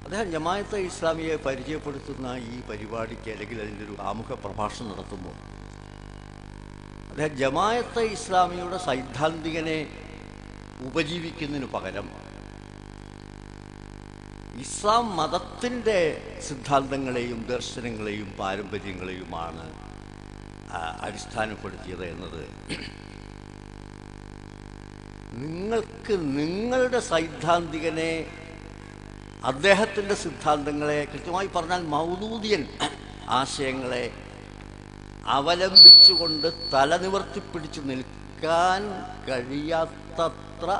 അദ്ദേഹം ജമാഅത്തെ ഇസ്ലാമിയെ പരിചയപ്പെടുത്തുന്ന ഈ പരിപാടിക്ക് അല്ലെങ്കിൽ അതിൻ്റെ ഒരു ആമുഖ പ്രഭാഷണം നടത്തുമ്പോൾ അദ്ദേഹം ജമാഅത്തെ ഇസ്ലാമിയുടെ സൈദ്ധാന്തികനെ ഉപജീവിക്കുന്നതിന് പകരം ഇസ്ലാം മതത്തിൻ്റെ സിദ്ധാന്തങ്ങളെയും ദർശനങ്ങളെയും പാരമ്പര്യങ്ങളെയുമാണ് അടിസ്ഥാനപ്പെടുത്തിയത് എന്നത് നിങ്ങൾക്ക് നിങ്ങളുടെ സൈദ്ധാന്തികനെ അദ്ദേഹത്തിൻ്റെ സിദ്ധാന്തങ്ങളെ കൃത്യമായി പറഞ്ഞാൽ മൗദൂദിയൻ ആശയങ്ങളെ അവലംബിച്ചുകൊണ്ട് തലനിവർത്തിപ്പിടിച്ചു നിൽക്കാൻ കഴിയാത്തത്ര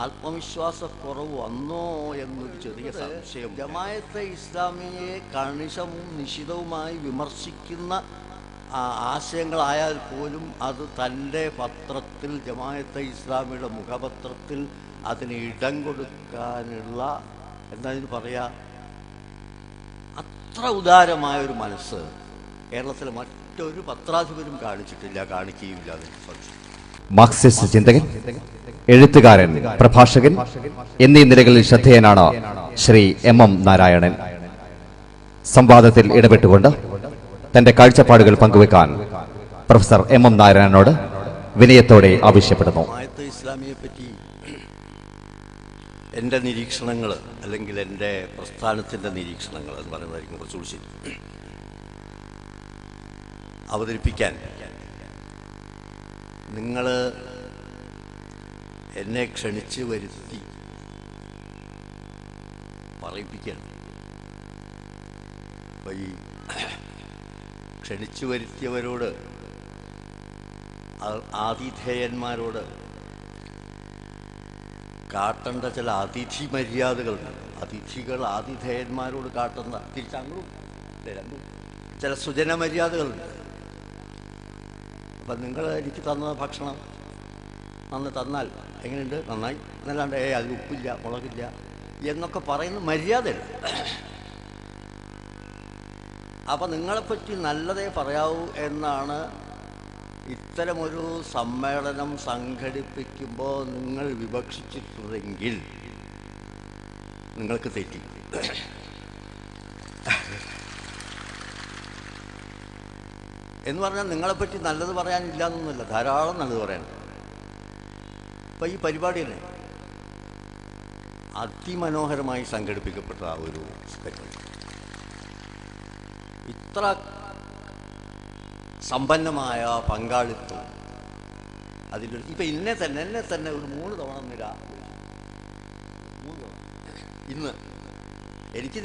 ആത്മവിശ്വാസക്കുറവ് വന്നോ എന്നൊരു ചെറിയ സംശയം. ജമാഅത്തെ ഇസ്ലാമിയെ കണിശവും നിശിതവുമായി വിമർശിക്കുന്ന ആശയങ്ങളായാൽ പോലും അത് തൻ്റെ പത്രത്തിൽ, ജമാഅത്തെ ഇസ്ലാമിയുടെ മുഖപത്രത്തിൽ അതിന് ഇടം കൊടുക്കാനുള്ള എന്തായാലും പറയാ അത്ര ഉദാരമായൊരു മനസ്സ് കേരളത്തിലെ മറ്റൊരു പത്രാധിപരും കാണിച്ചിട്ടില്ല, കാണിക്കുകയില്ല. മാർക്സിസ്റ്റ് ചിന്തകൻ, എഴുത്തുകാരൻ, പ്രഭാഷകൻ എന്നീ നിലകളിൽ ശ്രദ്ധേയനാണ് ശ്രീ എം നാരായണൻ. സംവാദത്തിൽ ഇടപെട്ടുകൊണ്ട് തന്റെ കാഴ്ചപ്പാടുകൾ പങ്കുവെക്കാൻ പ്രൊഫസർ എം നാരായണനോട് വിനയത്തോടെ ആവശ്യപ്പെടുന്നു. ഇസ്ലാമിയെ പറ്റി എൻ്റെ നിരീക്ഷണങ്ങൾ അല്ലെങ്കിൽ എൻ്റെ പ്രസ്ഥാനത്തിൻ്റെ നിരീക്ഷണങ്ങൾ എന്ന് പറയുന്നതായിരിക്കും കുറച്ചുകൂടി ശരി അവതരിപ്പിക്കാൻ നിങ്ങൾ എന്നെ ക്ഷണിച്ച് വരുത്തി പറയിപ്പിക്കാൻ. അപ്പോൾ ഈ ക്ഷണിച്ചു വരുത്തിയവരോട്, ആതിഥേയന്മാരോട് കാട്ടേണ്ട ചില അതിഥി മര്യാദകളുണ്ട്. അതിഥികൾ ആതിഥേയന്മാരോട് കാട്ടുന്ന തിരിച്ചങ്ങോട്ടും രണ്ടും ചില സുജന മര്യാദകളുണ്ട്. അപ്പം നിങ്ങൾ എനിക്ക് തന്ന ഭക്ഷണം നന്ന് തന്നാൽ എങ്ങനെയുണ്ട്, നന്നായി എന്നല്ലാണ്ട് അതിൽ ഉപ്പില്ല മുളകില്ല എന്നൊക്കെ പറയുന്ന മര്യാദയല്ല. അപ്പം നിങ്ങളെപ്പറ്റി നല്ലതേ പറയാവൂ എന്നാണ് ഇത്തരമൊരു സമ്മേളനം സംഘടിപ്പിക്കുമ്പോൾ നിങ്ങൾ വിവക്ഷിച്ചിട്ടുണ്ടെങ്കിൽ നിങ്ങൾക്ക് തെറ്റി. എന്ന് പറഞ്ഞാൽ നിങ്ങളെപ്പറ്റി നല്ലത് പറയാനില്ല എന്നൊന്നുമില്ല, ധാരാളം നല്ലത് പറയാനുണ്ട്. അപ്പം ഈ പരിപാടി തന്നെ അതിമനോഹരമായി സംഘടിപ്പിക്കപ്പെട്ട ആ ഒരു പരിപാടി, ഇത്ര സമ്പന്നമായ പങ്കാളിത്തം അതിൻ്റെ ഇപ്പം എന്നെ തന്നെ ഒരു 3 തവണ നിര 3 തവണ ഇന്ന് എനിക്ക്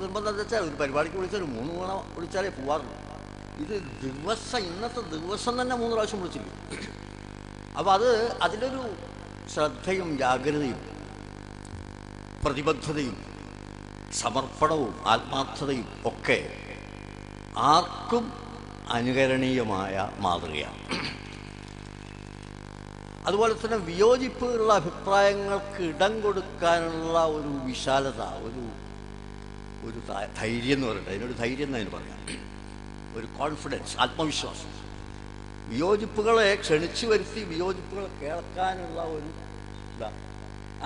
നിർബന്ധം വെച്ചാൽ ഒരു പരിപാടിക്ക് വിളിച്ചാൽ 3 തവണ വിളിച്ചാലേ പോവാറുള്ളൂ. ഇത് ഇന്നത്തെ ദിവസം തന്നെ 3 പ്രാവശ്യം വിളിച്ചില്ല. അപ്പോൾ അതിലൊരു ശ്രദ്ധയും ജാഗ്രതയും പ്രതിബദ്ധതയും സമർപ്പണവും ആത്മാർത്ഥതയും ഒക്കെ ആർക്കും അനുകരണീയമായ മാതൃകയാണ്. അതുപോലെ തന്നെ വിയോജിപ്പുകളുള്ള അഭിപ്രായങ്ങൾക്ക് ഇടം കൊടുക്കാനുള്ള ഒരു വിശാലത, ഒരു ധൈര്യം എന്ന് പറയുന്നത്, അതിനൊരു ധൈര്യം എന്നതിന് പറയാം, ഒരു കോൺഫിഡൻസ്, ആത്മവിശ്വാസം. വിയോജിപ്പുകളെ ക്ഷണിച്ചു വരുത്തി വിയോജിപ്പുകളെ കേൾക്കാനുള്ള ഒരു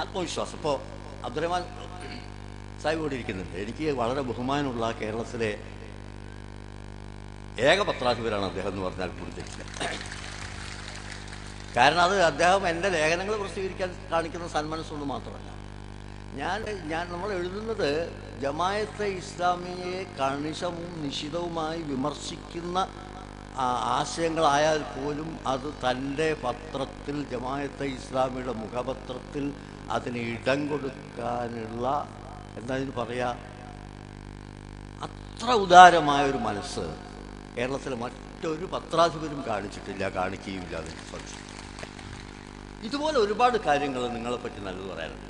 ആത്മവിശ്വാസം. ഇപ്പോൾ അബ്ദുറഹ്മാൻ സാഹിബ് കൂടി ഇരിക്കുന്നുണ്ട്. എനിക്ക് വളരെ ബഹുമാനമുള്ള കേരളത്തിലെ ഏക പത്രാധിപരാണ് അദ്ദേഹം എന്ന് പറഞ്ഞാൽ കൂടുതൽ. കാരണം അത് അദ്ദേഹം എൻ്റെ ലേഖനങ്ങൾ പ്രസിദ്ധീകരിക്കാൻ കാണിക്കുന്ന സന്മനസ്സൊന്നും മാത്രമല്ല. നമ്മൾ എഴുതുന്നത് ജമാഅത്തെ ഇസ്ലാമിയെ കണിശവും നിശിതവുമായി വിമർശിക്കുന്ന ആശയങ്ങളായാൽ പോലും അത് തൻ്റെ പത്രത്തിൽ, ജമാഅത്തെ ഇസ്ലാമിയുടെ മുഖപത്രത്തിൽ അതിന് ഇടം കൊടുക്കാനുള്ള എന്തായാലും പറയാ അത്ര ഉദാരമായൊരു മനസ്സ് കേരളത്തിലെ മറ്റൊരു പത്രാധിപരും കാണിച്ചിട്ടില്ല, കാണിക്കുകയില്ല. അതിന് സംശയം. ഇതുപോലെ ഒരുപാട് കാര്യങ്ങൾ നിങ്ങളെപ്പറ്റി നല്ലത് പറയാനുണ്ട്.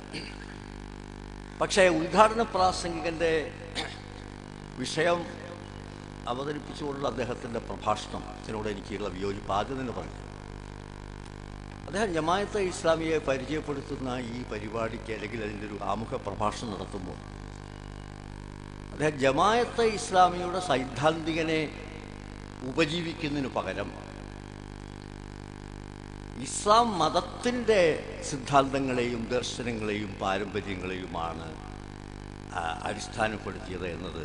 പക്ഷേ ഉദ്ഘാടന പ്രാസംഗികൻ്റെ വിഷയം അവതരിപ്പിച്ചുകൊണ്ടുള്ള അദ്ദേഹത്തിൻ്റെ പ്രഭാഷണത്തിനോട് എനിക്കുള്ള വിയോജിപ്പ് ആദ്യം തന്നെ പറഞ്ഞു. അദ്ദേഹം ജമാഅത്തെ ഇസ്ലാമിയെ പരിചയപ്പെടുത്തുന്ന ഈ പരിപാടിക്ക് അല്ലെങ്കിൽ അതിൻ്റെ ഒരു ആമുഖ പ്രഭാഷണം നടത്തുമ്പോൾ അദ്ദേഹം ജമാഅത്തെ ഇസ്ലാമിയുടെ സൈദ്ധാന്തികനെ ഉപജീവിക്കുന്നതിന് പകരം ഇസ്ലാം മതത്തിൻ്റെ സിദ്ധാന്തങ്ങളെയും ദർശനങ്ങളെയും പാരമ്പര്യങ്ങളെയുമാണ് അടിസ്ഥാനപ്പെടുത്തിയത് എന്നത്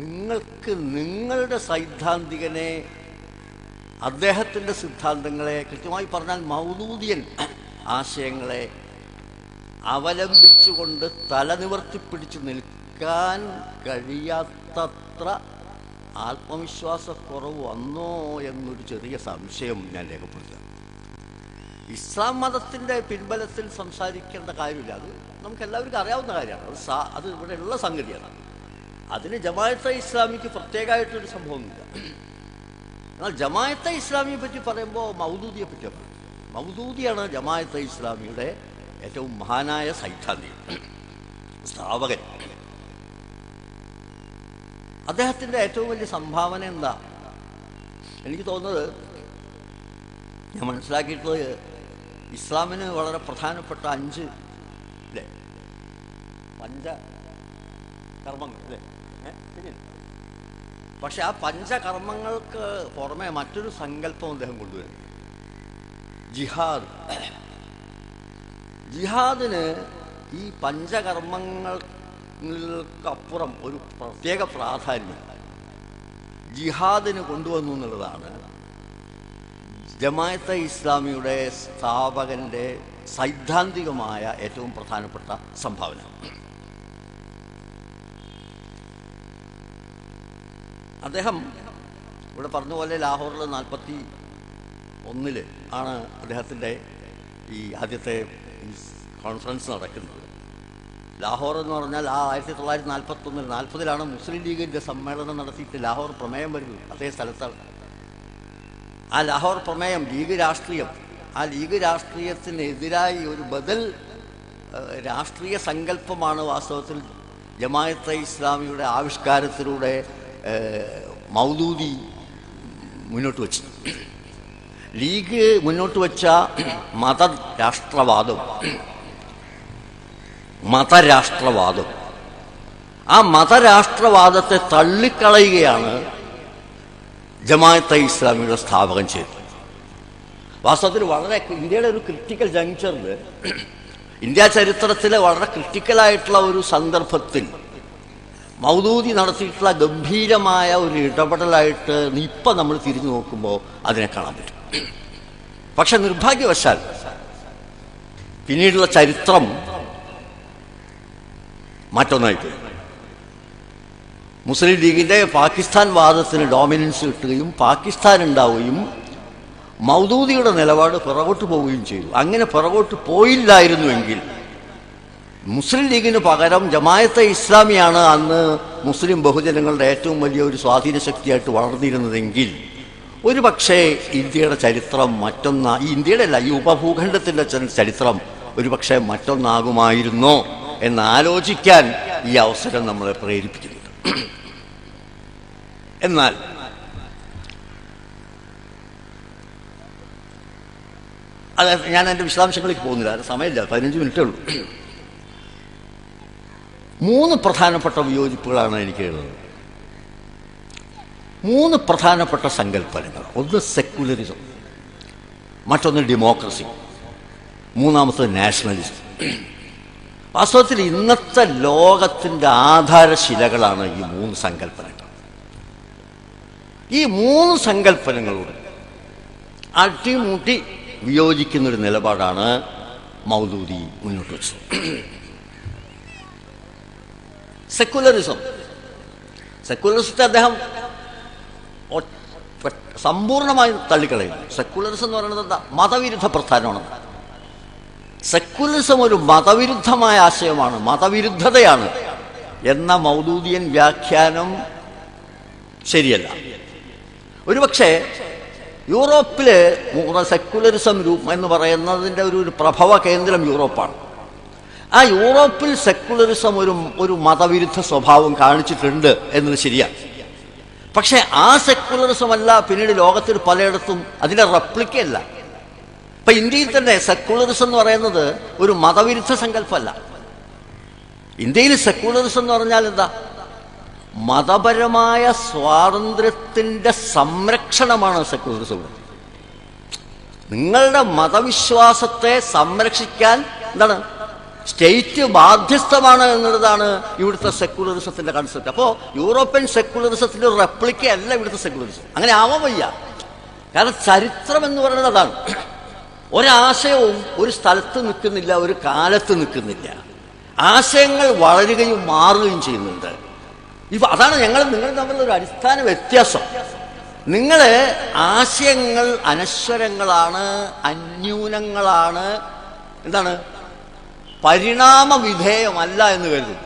നിങ്ങൾക്ക് നിങ്ങളുടെ സൈദ്ധാന്തികനെ അദ്ദേഹത്തിൻ്റെ സിദ്ധാന്തങ്ങളെ, കൃത്യമായി പറഞ്ഞാൽ മൗദൂദിയൻ ആശയങ്ങളെ അവലംബിച്ചുകൊണ്ട് തലനിവർത്തിപ്പിടിച്ച് നിൽക്കാൻ കഴിയാത്തത്ര ആത്മവിശ്വാസക്കുറവ് വന്നോ എന്നൊരു ചെറിയ സംശയം ഞാൻ രേഖപ്പെടുത്താം. ഇസ്ലാം മതത്തിൻ്റെ പിൻബലത്തിൽ സംസാരിക്കേണ്ട കാര്യമില്ല, അത് നമുക്കെല്ലാവർക്കും അറിയാവുന്ന കാര്യമാണ്. അത് ഇവിടെയുള്ള സംഗതിയാണ്. അതിന് ജമാഅത്തെ ഇസ്ലാമിക്ക് പ്രത്യേകമായിട്ടൊരു സംഭവമില്ല. എന്നാൽ ജമാഅത്തെ ഇസ്ലാമിയെ പറ്റി പറയുമ്പോൾ മൗദൂദിയെ പറ്റി പറയും. മൗദൂദിയാണ് ജമാഅത്തെ ഇസ്ലാമിയുടെ ഏറ്റവും മഹാനായ സൈദ്ധാന്തികൻ, സ്ഥാപകൻ. അദ്ദേഹത്തിൻ്റെ ഏറ്റവും വലിയ സംഭാവന എന്താ? എനിക്ക് തോന്നുന്നത്, ഞാൻ മനസ്സിലാക്കിയിട്ടുള്ളത്, ഇസ്ലാമിന് വളരെ പ്രധാനപ്പെട്ട 5 പഞ്ചകർമ്മങ്ങൾ അല്ലേ? പക്ഷെ ആ പഞ്ചകർമ്മങ്ങൾക്ക് പുറമെ മറ്റൊരു സങ്കല്പം അദ്ദേഹം കൊണ്ടുവരും, ജിഹാദ്. ജിഹാദിന് ഈ പഞ്ചകർമ്മങ്ങൾക്കപ്പുറം ഒരു പ്രത്യേക പ്രാധാന്യം ജിഹാദിന് കൊണ്ടുവന്നു എന്നുള്ളതാണ് ജമാഅത്തെ ഇസ്ലാമിയുടെ സ്ഥാപകൻ്റെ സൈദ്ധാന്തികമായ ഏറ്റവും പ്രധാനപ്പെട്ട സംഭാവന. അദ്ദേഹം ഇവിടെ പറഞ്ഞ പോലെ ലാഹോറിൽ 41 ആണ് അദ്ദേഹത്തിൻ്റെ ഈ ആദ്യത്തെ ഈ കോൺഫറൻസ് നടക്കുന്നത്. ലാഹോർ എന്ന് പറഞ്ഞാൽ ആ 1941 40 മുസ്ലിം ലീഗിൻ്റെ സമ്മേളനം നടത്തിയിട്ട് ലാഹോർ പ്രമേയം വരുന്നത് അതേ സ്ഥലത്താണ്. ആ ലാഹോർ പ്രമേയം ലീഗ് രാഷ്ട്രീയം, ആ ലീഗ് രാഷ്ട്രീയത്തിനെതിരായി ഒരു ബദൽ രാഷ്ട്രീയ സങ്കല്പമാണ് വാസ്തവത്തിൽ ജമാഅത്തെ ഇസ്ലാമിയുടെ ആവിഷ്കാരത്തിലൂടെ മൗദൂദി മുന്നോട്ട് വച്ചത്. ലീഗ് മുന്നോട്ട് വച്ച മതരാഷ്ട്രവാദം, ആ മതരാഷ്ട്രവാദത്തെ തള്ളിക്കളയുകയാണ് ജമാഅത്തെ ഇസ്ലാമിയുടെ സ്ഥാപകൻ ചെയ്തത്. വാസ്തവത്തിൽ വളരെ ഇന്ത്യയുടെ ഒരു ക്രിട്ടിക്കൽ ജങ്ചറിൽ, ഇന്ത്യ ചരിത്രത്തിലെ വളരെ ക്രിട്ടിക്കലായിട്ടുള്ള ഒരു സന്ദർഭത്തിൽ മൗദൂദി നടത്തിയിട്ടുള്ള ഗംഭീരമായ ഒരു ഇടപെടലായിട്ട് ഇപ്പം നമ്മൾ തിരിഞ്ഞു നോക്കുമ്പോൾ അതിനെ കാണാൻ പറ്റും. പക്ഷെ നിർഭാഗ്യവശാൽ പിന്നീടുള്ള ചരിത്രം മറ്റൊന്നായിട്ട് മുസ്ലിം ലീഗിൻ്റെ പാകിസ്ഥാൻ വാദത്തിന് ഡോമിനൻസ് കിട്ടുകയും പാകിസ്ഥാൻ ഉണ്ടാവുകയും മൗദൂദിയുടെ നിലപാട് പിറകോട്ട് പോവുകയും ചെയ്തു. അങ്ങനെ പിറകോട്ട് പോയില്ലായിരുന്നുവെങ്കിൽ മുസ്ലിം ലീഗിന് പകരം ജമാഅത്തെ ഇസ്ലാമിയാണ് അന്ന് മുസ്ലിം ബഹുജനങ്ങളുടെ ഏറ്റവും വലിയ ഒരു സ്വാധീന ശക്തിയായിട്ട് വളർന്നിരുന്നതെങ്കിൽ ഒരു പക്ഷേ ഇന്ത്യയുടെ ചരിത്രം ഈ ഇന്ത്യയുടെ അല്ല, ഈ ഉപഭൂഖണ്ഡത്തിൻ്റെ ചരിത്രം ഒരു പക്ഷേ മറ്റൊന്നാകുമായിരുന്നോ എന്നാലോചിക്കാൻ ഈ അവസരം നമ്മളെ പ്രേരിപ്പിക്കുന്നുണ്ട്. എന്നാൽ അത് ഞാൻ എൻ്റെ വിശദാംശങ്ങളിലേക്ക് പോകുന്നില്ല, അത് സമയമില്ല, 15 മിനിറ്റേ ഉള്ളൂ. 3 പ്രധാനപ്പെട്ട വിയോജിപ്പുകളാണ് എനിക്ക് എഴുതുന്നത്. 3 പ്രധാനപ്പെട്ട സങ്കല്പനങ്ങൾ. ഒന്ന് സെക്യുലറിസം, മറ്റൊന്ന് ഡെമോക്രസി, മൂന്നാമത്തത് നാഷണലിസം. വാസ്തവത്തിൽ ഇന്നത്തെ ലോകത്തിൻ്റെ ആധാരശിലകളാണ് ഈ 3 സങ്കല്പനങ്ങൾ. ഈ 3 സങ്കല്പനങ്ങളോട് അട്ടിമുട്ടി വിയോജിക്കുന്നൊരു നിലപാടാണ് മൗദൂദി മുന്നോട്ട് വെച്ചത്. സെക്യുലറിസത്തെ അദ്ദേഹം സമ്പൂർണമായി തള്ളിക്കളയുന്നു. സെക്യുലറിസം എന്ന് പറയുന്നത് എന്താ? മതവിരുദ്ധ പ്രസ്ഥാനമാണ്. സെക്യുലറിസം ഒരു മതവിരുദ്ധമായ ആശയമാണ്, മതവിരുദ്ധതയാണ് എന്ന മൗദൂദിയൻ വ്യാഖ്യാനം ശരിയല്ല. ഒരുപക്ഷെ യൂറോപ്പിൽ സെക്യുലറിസം എന്ന് പറയുന്നതിൻ്റെ ഒരു പ്രഭവ കേന്ദ്രം യൂറോപ്പാണ്. ആ യൂറോപ്പിൽ സെക്യുലറിസം ഒരു മതവിരുദ്ധ സ്വഭാവം കാണിച്ചിട്ടുണ്ട് എന്നത് ശരിയാണ്. പക്ഷെ ആ സെക്യുലറിസം അല്ല പിന്നീട് ലോകത്തിൽ പലയിടത്തും അതിൻ്റെ റെപ്ലിക്കയല്ല. ഇപ്പം ഇന്ത്യയിൽ തന്നെ സെക്യുലറിസം എന്ന് പറയുന്നത് ഒരു മതവിരുദ്ധ സങ്കല്പമല്ല. ഇന്ത്യയിൽ സെക്യുലറിസം എന്ന് പറഞ്ഞാൽ എന്താ? മതപരമായ സ്വാതന്ത്ര്യത്തിൻ്റെ സംരക്ഷണമാണ് സെക്യുലറിസം. നിങ്ങളുടെ മതവിശ്വാസത്തെ സംരക്ഷിക്കാൻ എന്താണ് സ്റ്റേറ്റ് ബാധ്യസ്ഥമാണ് എന്നുള്ളതാണ് ഇവിടുത്തെ സെക്യുലറിസത്തിന്റെ കൺസെപ്റ്റ്. അപ്പോൾ യൂറോപ്യൻ സെക്യുലറിസത്തിന്റെ ഒരു റെപ്ലിക്ക അല്ല ഇവിടുത്തെ സെക്യുലറിസം. അങ്ങനെ ആവാൻ വയ്യ. കാരണം ചരിത്രം എന്ന് പറയുന്നത് അതാണ്. ഒരാശയവും ഒരു സ്ഥലത്ത് നിൽക്കുന്നില്ല, ഒരു കാലത്ത് നിൽക്കുന്നില്ല. ആശയങ്ങൾ വളരുകയും മാറുകയും ചെയ്യുന്നുണ്ട്. അതാണ് നിങ്ങൾ തമ്മിലുള്ള ഒരു അടിസ്ഥാന വ്യത്യാസം. നിങ്ങൾ ആശയങ്ങൾ അനശ്വരങ്ങളാണ്, അന്യൂനങ്ങളാണ്, എന്താണ്, പരിണാമ വിധേയമല്ല എന്ന് കരുതുന്നു.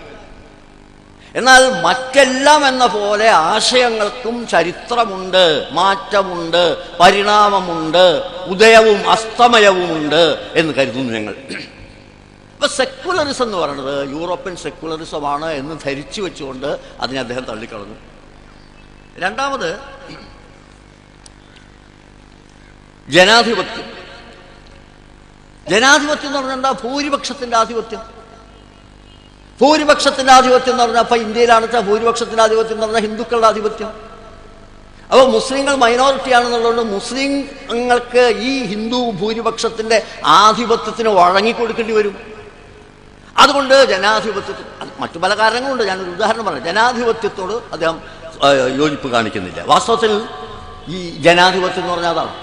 എന്നാൽ മറ്റെല്ലാം എന്ന പോലെ ആശയങ്ങൾക്കും ചരിത്രമുണ്ട്, മാറ്റമുണ്ട്, പരിണാമമുണ്ട്, ഉദയവും അസ്തമയവുമുണ്ട് എന്ന് കരുതുന്നു ഞങ്ങൾ. ഇപ്പൊ സെക്യുലറിസം എന്ന് പറയുന്നത് യൂറോപ്യൻ സെക്യുലറിസമാണ് എന്ന് ധരിച്ചു വെച്ചുകൊണ്ട് അതിനെ അദ്ദേഹം തള്ളിക്കളഞ്ഞു. രണ്ടാമത് ജനാധിപത്യം. ജനാധിപത്യം എന്ന് പറഞ്ഞാൽ എന്താ? ഭൂരിപക്ഷത്തിന്റെ ആധിപത്യം. ഭൂരിപക്ഷത്തിന്റെ ആധിപത്യം എന്ന് പറഞ്ഞാൽ, അപ്പൊ ഇന്ത്യയിലാണ് ഭൂരിപക്ഷത്തിന്റെ ആധിപത്യം എന്ന് പറഞ്ഞാൽ ഹിന്ദുക്കളുടെ ആധിപത്യം. അപ്പോൾ മുസ്ലിങ്ങൾ മൈനോറിറ്റി ആണെന്നുള്ളതുകൊണ്ട് മുസ്ലിങ്ങൾക്ക് ഈ ഹിന്ദു ഭൂരിപക്ഷത്തിന്റെ ആധിപത്യത്തിന് വഴങ്ങിക്കൊടുക്കേണ്ടി വരും. അതുകൊണ്ട് ജനാധിപത്യത്തിൽ മറ്റു പല കാരണങ്ങളുണ്ട്. ഞാനൊരു ഉദാഹരണം പറയാം. ജനാധിപത്യത്തോട് അദ്ദേഹം യോജിപ്പ് കാണിക്കുന്നില്ല. വാസ്തവത്തിൽ ഈ ജനാധിപത്യം എന്ന് പറഞ്ഞാൽ അതാണ്.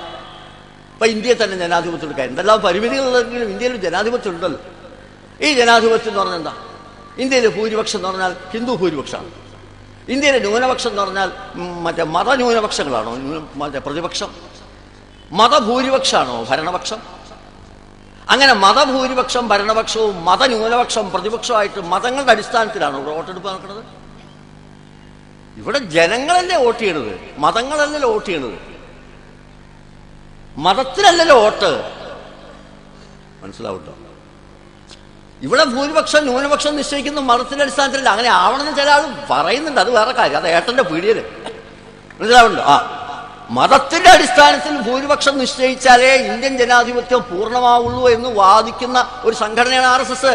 ഇപ്പൊ ഇന്ത്യയിൽ തന്നെ ജനാധിപത്യം എടുക്കാൻ എന്തെല്ലാം പരിമിതികളുണ്ടെങ്കിലും ഇന്ത്യയിൽ ജനാധിപത്യം ഉണ്ടല്ലോ. ഈ ജനാധിപത്യം എന്ന് പറഞ്ഞാൽ എന്താ? ഇന്ത്യയിലെ ഭൂരിപക്ഷം എന്ന് പറഞ്ഞാൽ ഹിന്ദു ഭൂരിപക്ഷമാണ്. ഇന്ത്യയിലെ ന്യൂനപക്ഷം എന്ന് പറഞ്ഞാൽ മറ്റേ മതന്യൂനപക്ഷങ്ങളാണോ മറ്റേ പ്രതിപക്ഷം? മതഭൂരിപക്ഷമാണോ ഭരണപക്ഷം? അങ്ങനെ മതഭൂരിപക്ഷം ഭരണപക്ഷവും മതന്യൂനപക്ഷം പ്രതിപക്ഷമായിട്ട് മതങ്ങളുടെ അടിസ്ഥാനത്തിലാണോ ഇവിടെ വോട്ടെടുപ്പ് നടക്കുന്നത്? ഇവിടെ ജനങ്ങളല്ലേ വോട്ട് ചെയ്യണത്, മതങ്ങളല്ലല്ലോ വോട്ട് ചെയ്യണത്. മതത്തിലല്ലല്ലോ വോട്ട്. മനസ്സിലാവട്ടോ? ഇവിടെ ഭൂരിപക്ഷം ന്യൂനപക്ഷം നിശ്ചയിക്കുന്ന മതത്തിന്റെ അടിസ്ഥാനത്തിലല്ല. അങ്ങനെ ആവണമെന്ന് ചില ആൾ പറയുന്നുണ്ട്, അത് വേറെ കാര്യം. അത് ഏട്ടന്റെ പീഡിയല്. മനസ്സിലാവുണ്ടോ? മതത്തിന്റെ അടിസ്ഥാനത്തിൽ ഭൂരിപക്ഷം നിശ്ചയിച്ചാലേ ഇന്ത്യൻ ജനാധിപത്യം പൂർണ്ണമാവുള്ളൂ എന്ന് വാദിക്കുന്ന ഒരു സംഘടനയാണ് RSS.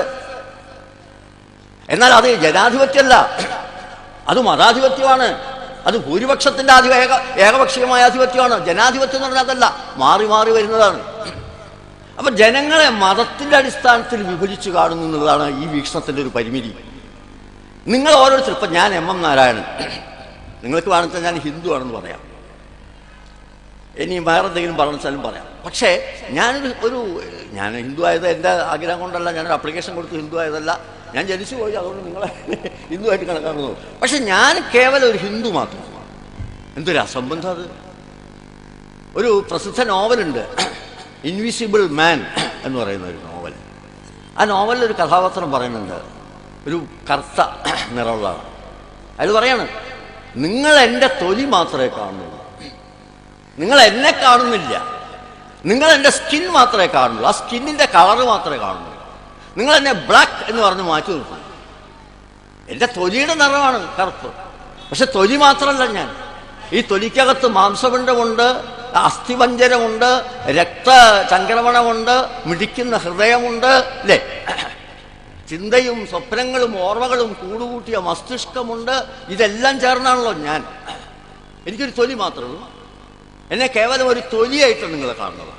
എന്നാൽ അത് ജനാധിപത്യമല്ല, അത് മതാധിപത്യമാണ്. അത് ഭൂരിപക്ഷത്തിന്റെ ഏകപക്ഷീയമായ ആധിപത്യമാണ്. ജനാധിപത്യം എന്ന് പറഞ്ഞാൽ അതല്ല, മാറി മാറി വരുന്നതാണ്. അപ്പൊ ജനങ്ങളെ മതത്തിന്റെ അടിസ്ഥാനത്തിൽ വിഭജിച്ചു കാണുന്നു എന്നുള്ളതാണ് ഈ വീക്ഷണത്തിന്റെ ഒരു പരിമിതി. നിങ്ങൾ ഓരോരുത്തർ, ഇപ്പൊ ഞാൻ MM നാരായണൻ, നിങ്ങൾക്ക് വേണമെങ്കിൽ ഞാൻ ഹിന്ദു ആണെന്ന് പറയാം, ഇനി വേറെ എന്തെങ്കിലും പറഞ്ഞാലും പറയാം. പക്ഷേ ഞാൻ ഹിന്ദു ആയത് എൻ്റെ ആഗ്രഹം കൊണ്ടല്ല, ഞാനൊരു അപ്ലിക്കേഷൻ കൊടുത്ത് ഹിന്ദു ആയതല്ല, ഞാൻ ജനിച്ചു പോയി, അതുകൊണ്ട് നിങ്ങളെ ഹിന്ദു ആയിട്ട് കണക്കാക്കുന്നു. പക്ഷെ ഞാൻ കേവലം ഒരു ഹിന്ദു മാത്രമാണ്. എന്തൊരു അസംബന്ധം അത്! ഒരു പ്രസിദ്ധ നോവലുണ്ട്, ഇൻവിസിബിൾ മാൻ എന്ന് പറയുന്ന ഒരു നോവൽ. ആ നോവലിലൊരു കഥാപാത്രം പറയുന്നുണ്ട്, ഒരു കറുത്ത നിറമുള്ളതാണ്. അയാൾ പറയാണ്, നിങ്ങൾ എൻ്റെ തൊലി മാത്രമേ കാണുന്നുള്ളൂ, നിങ്ങൾ എന്നെ കാണുന്നില്ല, നിങ്ങൾ എൻ്റെ സ്കിൻ മാത്രമേ കാണുന്നുള്ളൂ, ആ സ്കിന്നിൻ്റെ കളറ് മാത്രമേ കാണുന്നുള്ളൂ, നിങ്ങൾ എന്നെ ബ്ലാക്ക് എന്ന് പറഞ്ഞ് മാറ്റി നിർത്തും. എൻ്റെ തൊലിയുടെ നിറമാണ് കറുപ്പ്, പക്ഷെ തൊലി മാത്രമല്ല ഞാൻ. ഈ തൊലിക്കകത്ത് മാംസപിണ്ഡമുണ്ട്, അസ്ഥിപഞ്ജരമുണ്ട്, രക്തചംക്രമണമുണ്ട്, മിടിക്കുന്ന ഹൃദയമുണ്ട്, അല്ലേ? ചിന്തയും സ്വപ്നങ്ങളും ഓർമ്മകളും കൂടുകൂട്ടിയ മസ്തിഷ്കമുണ്ട്. ഇതെല്ലാം ചേർന്നാണല്ലോ ഞാൻ. എനിക്കൊരു തൊലി മാത്രമേ ഉള്ളൂ. എന്നെ കേവലം ഒരു തൊലിയായിട്ടാണ് നിങ്ങൾ കാണുന്നത്.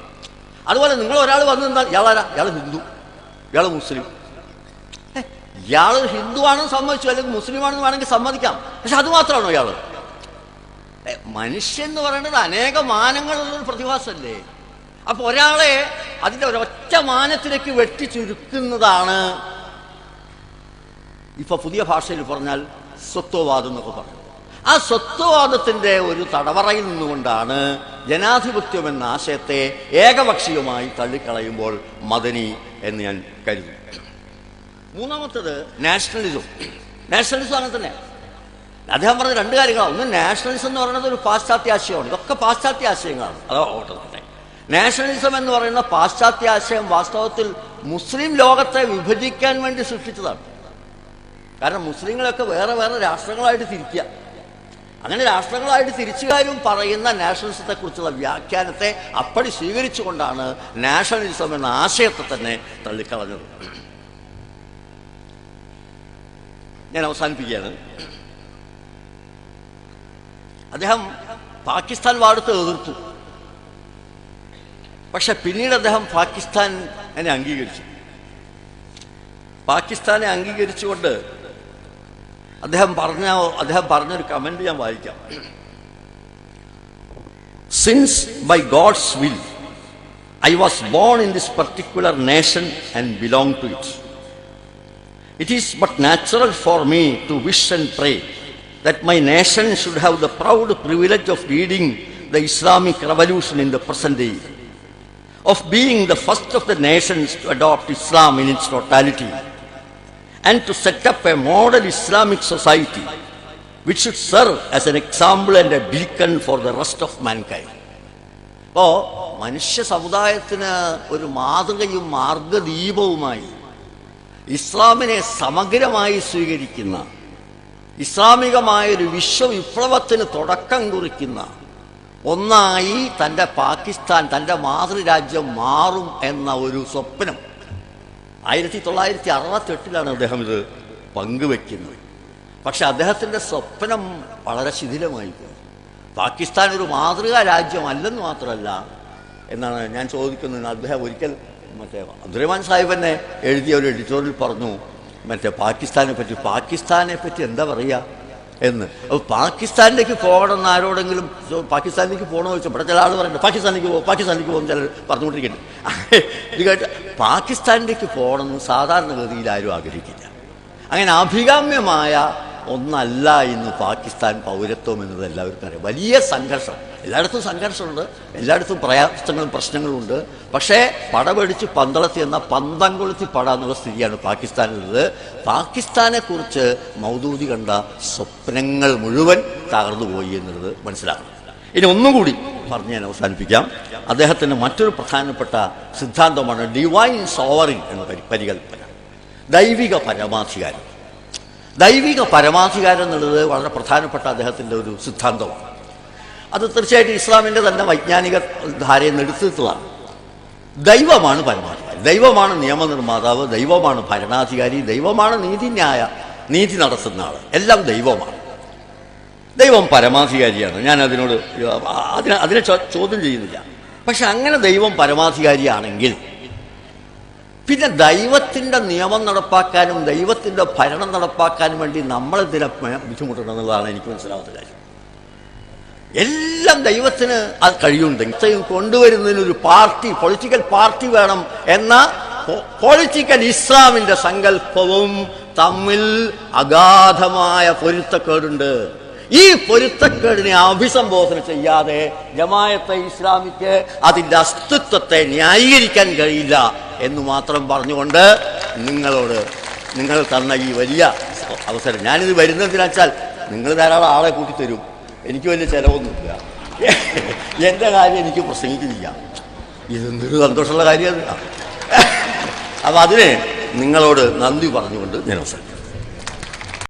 അതുപോലെ നിങ്ങൾ ഒരാൾ വന്നു നിന്നാൽ ഇയാളാരാ? ഇയാൾ ഹിന്ദു, ഇയാൾ മുസ്ലിം. ഇയാൾ ഹിന്ദു ആണെന്ന് സമ്മതിച്ചു, അല്ലെങ്കിൽ മുസ്ലിം ആണെന്ന് വേണമെങ്കിൽ സമ്മതിക്കാം. പക്ഷെ അത് മാത്രമാണോ ഇയാൾ? മനുഷ്യൻ എന്ന് പറയുന്നത് അനേക മാനങ്ങളുള്ളൊരു പ്രതിഭാസമല്ലേ? അപ്പൊ ഒരാളെ അതിന്റെ ഒരൊറ്റ മാനത്തിലേക്ക് വെട്ടി ചുരുക്കുന്നതാണ് ഇപ്പൊ പുതിയ ഭാഷയിൽ പറഞ്ഞാൽ സ്വത്വവാദം എന്നൊക്കെ പറഞ്ഞു. ആ സ്വത്വവാദത്തിന്റെ ഒരു തടവറയിൽ നിന്നുകൊണ്ടാണ് ജനാധിപത്യം എന്ന ആശയത്തെ ഏകപക്ഷീയമായി തള്ളിക്കളയുമ്പോൾ മദനി എന്ന് ഞാൻ കരുതുന്നു. മൂന്നാമത്തത് നാഷണലിസം. നാഷണലിസം അങ്ങനെ തന്നെ. അദ്ദേഹം പറഞ്ഞ രണ്ട് കാര്യങ്ങളാണ്. ഒന്ന്, നാഷണലിസം എന്ന് പറയുന്നത് ഒരു പാശ്ചാത്യ ആശയമാണ്. ഇതൊക്കെ പാശ്ചാത്യ ആശയങ്ങളാണ്. അതോ ഓട്ടത്തിൻ്റെ നാഷണലിസം എന്ന് പറയുന്ന പാശ്ചാത്യ ആശയം വാസ്തവത്തിൽ മുസ്ലിം ലോകത്തെ വിഭജിക്കാൻ വേണ്ടി സൃഷ്ടിച്ചതാണ്. കാരണം മുസ്ലിങ്ങളൊക്കെ വേറെ വേറെ രാഷ്ട്രങ്ങളായിട്ട് തിരിക്കുക. അങ്ങനെ രാഷ്ട്രങ്ങളായിട്ട് തിരിച്ചുകാരും പറയുന്ന നാഷണലിസത്തെക്കുറിച്ചുള്ള വ്യാഖ്യാനത്തെ അപ്പടി സ്വീകരിച്ചുകൊണ്ടാണ് നാഷണലിസം എന്ന ആശയത്തെ തന്നെ തള്ളിക്കളഞ്ഞത്. ഞാൻ അവസാനിപ്പിക്കുകയാണ്. അദ്ദേഹം പാകിസ്ഥാൻ വാദത്തെ എതിർത്തു. പക്ഷെ പിന്നീട് അദ്ദേഹം പാകിസ്ഥാൻ എന്നെ അംഗീകരിച്ചു. പാകിസ്ഥാനെ അംഗീകരിച്ചുകൊണ്ട് അദ്ദേഹം പറഞ്ഞൊരു കമന്റ് ഞാൻ വായിക്കാം. Since by God's will I was born in this particular nation and belong to it. It is but natural for me to wish and pray that my nation should have the proud privilege of leading the Islamic revolution in the present day, of being the first of the nations to adopt Islam in its totality, and to set up a model Islamic society which should serve as an example and a beacon for the rest of mankind. അപ്പോൾ മനുഷ്യ സമുദായത്തിന് ഒരു മാതൃകയും മാർഗദീപവുമായി ഇസ്ലാമിനെ സമഗ്രമായി സ്വീകരിക്കുന്ന, ഇസ്ലാമികമായൊരു വിശ്വവിപ്ലവത്തിന് തുടക്കം കുറിക്കുന്ന ഒന്നായി തൻ്റെ പാകിസ്ഥാൻ, തൻ്റെ മാതൃരാജ്യം മാറും എന്ന ഒരു സ്വപ്നം 1968 അദ്ദേഹം ഇത് പങ്കുവെക്കുന്നത്. പക്ഷെ അദ്ദേഹത്തിൻ്റെ സ്വപ്നം വളരെ ശിഥിലമായി പോയി. പാകിസ്ഥാൻ ഒരു മാതൃകാ രാജ്യമല്ലെന്ന് മാത്രമല്ല എന്നാണ് ഞാൻ ചോദിക്കുന്നത്. അദ്ദേഹം ഒരിക്കൽ അബ്ദുറഹ്മാൻ സാഹിബ് തന്നെ എഴുതിയ ഒരു എഡിറ്റോറിയൽ പറഞ്ഞു, പാകിസ്ഥാനെ പറ്റി എന്താ പറയുക എന്ന്. അപ്പോൾ പാകിസ്ഥാനിലേക്ക് പോകണമെന്ന് ആരോടെങ്കിലും പാകിസ്ഥാനിലേക്ക് പോകണമെന്ന് വെച്ചാൽ ഇവിടെ ചില ആൾ പറയുന്നത് പാകിസ്ഥാനിലേക്ക് പോകും ചിലർ പറഞ്ഞുകൊണ്ടിരിക്കുന്നുണ്ട്. ഇത് കേട്ട് പാകിസ്ഥാനിലേക്ക് പോകണമെന്ന് സാധാരണഗതിയിൽ ആരും ആഗ്രഹിക്കില്ല. അങ്ങനെ അഭികാമ്യമായ ഒന്നല്ല ഇന്ന് പാകിസ്ഥാൻ പൗരത്വം എന്നത് എല്ലാവർക്കും അറിയാം. വലിയ സംഘർഷം, എല്ലായിടത്തും സംഘർഷമുണ്ട്, എല്ലായിടത്തും പ്രയാസങ്ങളും പ്രശ്നങ്ങളുമുണ്ട്. പക്ഷേ പടപടിച്ച് പന്തളത്തി എന്ന പന്തം കൊളുത്തി പട എന്നുള്ള സ്ഥിതിയാണ് പാകിസ്ഥാനിലുള്ളത്. പാകിസ്ഥാനെക്കുറിച്ച് മൗദൂദി കണ്ട സ്വപ്നങ്ങൾ മുഴുവൻ തകർന്നുപോയി എന്നുള്ളത് മനസ്സിലാക്കണം. ഇനി ഒന്നുകൂടി പറഞ്ഞ് ഞാൻ അവസാനിപ്പിക്കാം. അദ്ദേഹത്തിൻ്റെ മറ്റൊരു പ്രധാനപ്പെട്ട സിദ്ധാന്തമാണ് ഡിവൈൻ സോവറിൻ എന്ന പരികല്പന, ദൈവിക പരമാധികാരം. ദൈവിക പരമാധികാരം എന്നുള്ളത് വളരെ പ്രധാനപ്പെട്ട അദ്ദേഹത്തിൻ്റെ ഒരു സിദ്ധാന്തമാണ്. അത് തീർച്ചയായിട്ടും ഇസ്ലാമിൻ്റെ തന്നെ വൈജ്ഞാനിക ധാരയിൽ നിന്ന് എടുത്തിട്ടുള്ളതാണ്. ദൈവമാണ് പരമാധികാരി, ദൈവമാണ് നിയമനിർമ്മാതാവ്, ദൈവമാണ് ഭരണാധികാരി, ദൈവമാണ് നീതി നടത്തുന്ന ആൾ, എല്ലാം ദൈവമാണ്. ദൈവം പരമാധികാരിയാണ്. ഞാൻ അതിനെ ചോദ്യം ചെയ്യുന്നില്ല. പക്ഷെ അങ്ങനെ ദൈവം പരമാധികാരിയാണെങ്കിൽ പിന്നെ ദൈവത്തിൻ്റെ നിയമം നടപ്പാക്കാനും ദൈവത്തിൻ്റെ ഭരണം നടപ്പാക്കാനും വേണ്ടി നമ്മളെന്തിനെ ബുദ്ധിമുട്ടണം എന്നുള്ളതാണ് എനിക്ക് മനസ്സിലാവാത്ത കാര്യം. എല്ലാം ദൈവത്തിന് അത് കഴിയുന്നുണ്ടെങ്കിൽ കൊണ്ടുവരുന്നതിനൊരു പൊളിറ്റിക്കൽ പാർട്ടി വേണം എന്ന പൊളിറ്റിക്കൽ ഇസ്ലാമിൻ്റെ സങ്കല്പവും തമ്മിൽ അഗാധമായ പൊരുത്തക്കേടുണ്ട്. ഈ പൊരുത്തക്കേടിനെ അഭിസംബോധന ചെയ്യാതെ ജമാഅത്തെ ഇസ്ലാമിക്ക് അതിൻ്റെ അസ്തിത്വത്തെ ന്യായീകരിക്കാൻ കഴിയില്ല എന്ന് മാത്രം പറഞ്ഞുകൊണ്ട് നിങ്ങൾ തന്ന ഈ വലിയ അവസരം, ഞാനിത് വരുന്നതിനാ വെച്ചാൽ നിങ്ങൾ ധാരാളം ആളെ കൂട്ടിത്തരും, എനിക്ക് വലിയ ചിലവൊന്നുമില്ല, എൻ്റെ കാര്യം എനിക്ക് പ്രസംഗിക്കുന്നില്ല, ഇതെന്തൊരു സന്തോഷമുള്ള കാര്യമാണ്. അപ്പം അതിന് നിങ്ങളോട് നന്ദി പറഞ്ഞുകൊണ്ട് ഞാൻ അവസാനിക്കും.